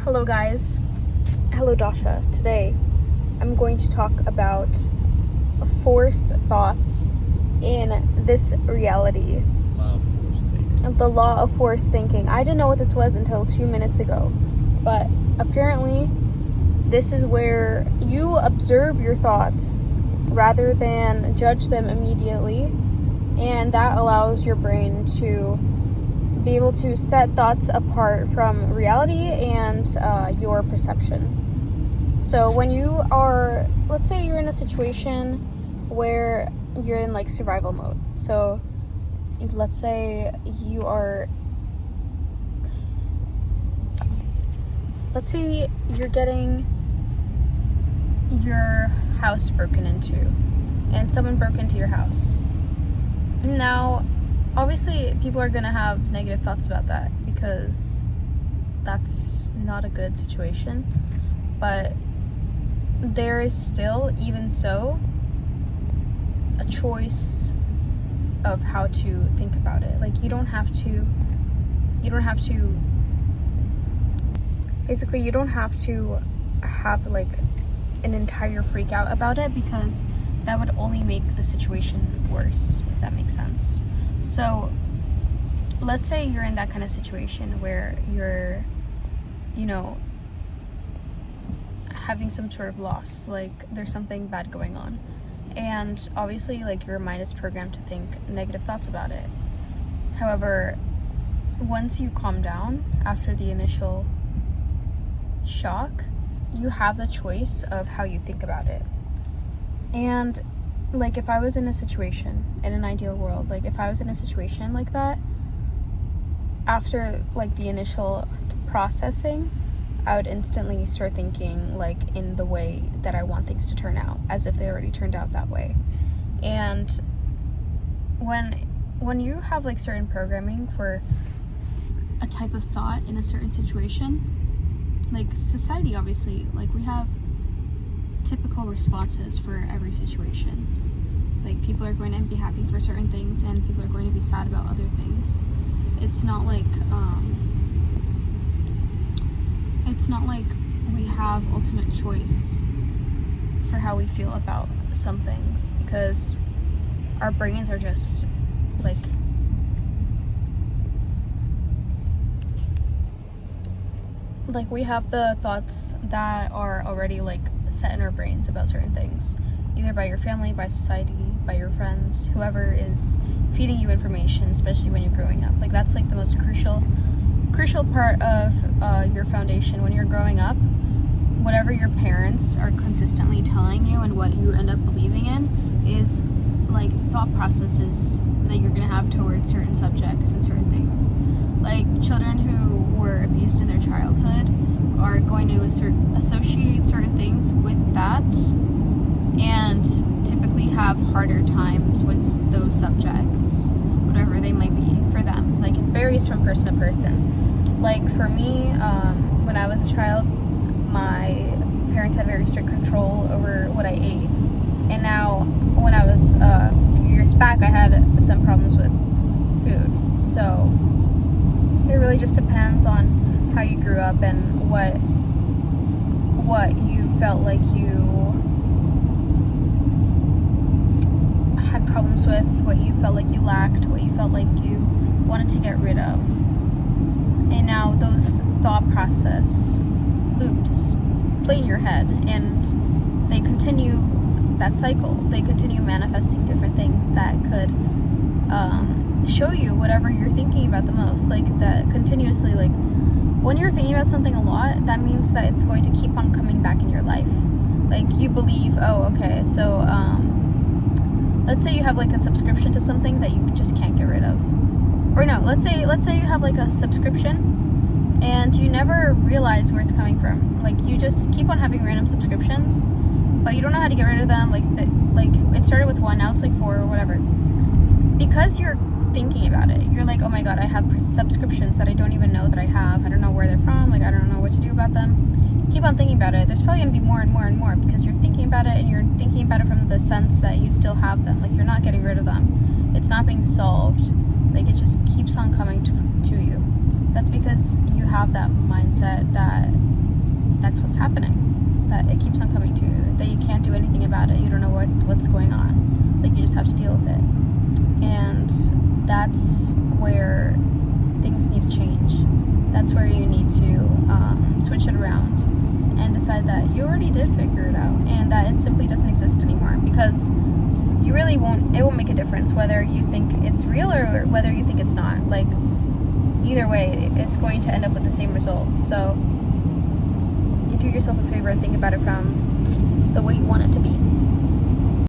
Hello guys. Hello Dasha. Today I'm going to talk about forced thoughts in this reality. The law of forced thinking. I didn't know what this was until 2 minutes ago, but apparently this is where you observe your thoughts rather than judge them immediately, and that allows your brain to be able to set thoughts apart from reality and your perception. So when you are, let's say you're in a situation where you're in like survival mode. So let's say you're getting your house broken into, and someone broke into your house. Now, obviously, people are going to have negative thoughts about that because that's not a good situation. But there is still, even so, a choice of how to think about it. Like, you don't have to have like an entire freak out about it, because that would only make the situation worse, if that makes sense. So let's say you're in that kind of situation where you're, having some sort of loss, like there's something bad going on, and obviously like your mind is programmed to think negative thoughts about it. However, once you calm down after the initial shock, you have the choice of how you think about it. And like, if I was in a situation, in an ideal world, like if I was in a situation like that, after like the initial processing, I would instantly start thinking like in the way that I want things to turn out, as if they already turned out that way. And when you have like certain programming for a type of thought in a certain situation, like society, obviously, like we have typical responses for every situation. Like, people are going to be happy for certain things, and people are going to be sad about other things. It's not like we have ultimate choice for how we feel about some things, because our brains are just like we have the thoughts that are already like set in our brains about certain things, either by your family, by society, by your friends, whoever is feeding you information, especially when you're growing up. Like, that's like the most crucial part of your foundation when you're growing up. Whatever your parents are consistently telling you and what you end up believing in is like thought processes that you're going to have towards certain subjects and certain things. Like, children who were abused in their childhood are going to associate certain things with that, and typically have harder times with those subjects, whatever they might be for them. Like, it varies from person to person. Like, for me, when I was a child, my parents had very strict control over what I ate. And now, when I was a few years back, I had some problems with food. So it really just depends on how you grew up and what you felt like you had problems with, what you felt like you lacked, what you felt like you wanted to get rid of. And now those thought process loops play in your head, and they continue that cycle. They continue manifesting different things that could show you whatever you're thinking about the most. Like, that continuously, like when you're thinking about something a lot, that means that it's going to keep on coming back in your life. Like, you believe, oh, okay, so let's say you have like a subscription to something that you just can't get rid of. Or no, let's say you have like a subscription and you never realize where it's coming from. Like, you just keep on having random subscriptions, but you don't know how to get rid of them. Like it started with 1, now it's like 4 or whatever. Because you're thinking about it, you're like, oh my god, I have subscriptions that I don't even know that I have. I don't know where they're from. Like, I don't know what to do about them. You keep on thinking about it. There's probably going to be more and more and more, because you're thinking about it, and you're thinking about it from the sense that you still have them. Like, you're not getting rid of them. It's not being solved. Like, it just keeps on coming to you. That's because you have that mindset that that's what's happening, that it keeps on coming to you, that you can't do anything about it, you don't know what's going on, like you just have to deal with it. And that's where things need to change. That's where you need to switch it around and decide that you already did figure it out and that it simply doesn't exist anymore, because you really it won't make a difference whether you think it's real or whether you think it's not. Like, either way, it's going to end up with the same result. So you do yourself a favor and think about it from the way you want it to be.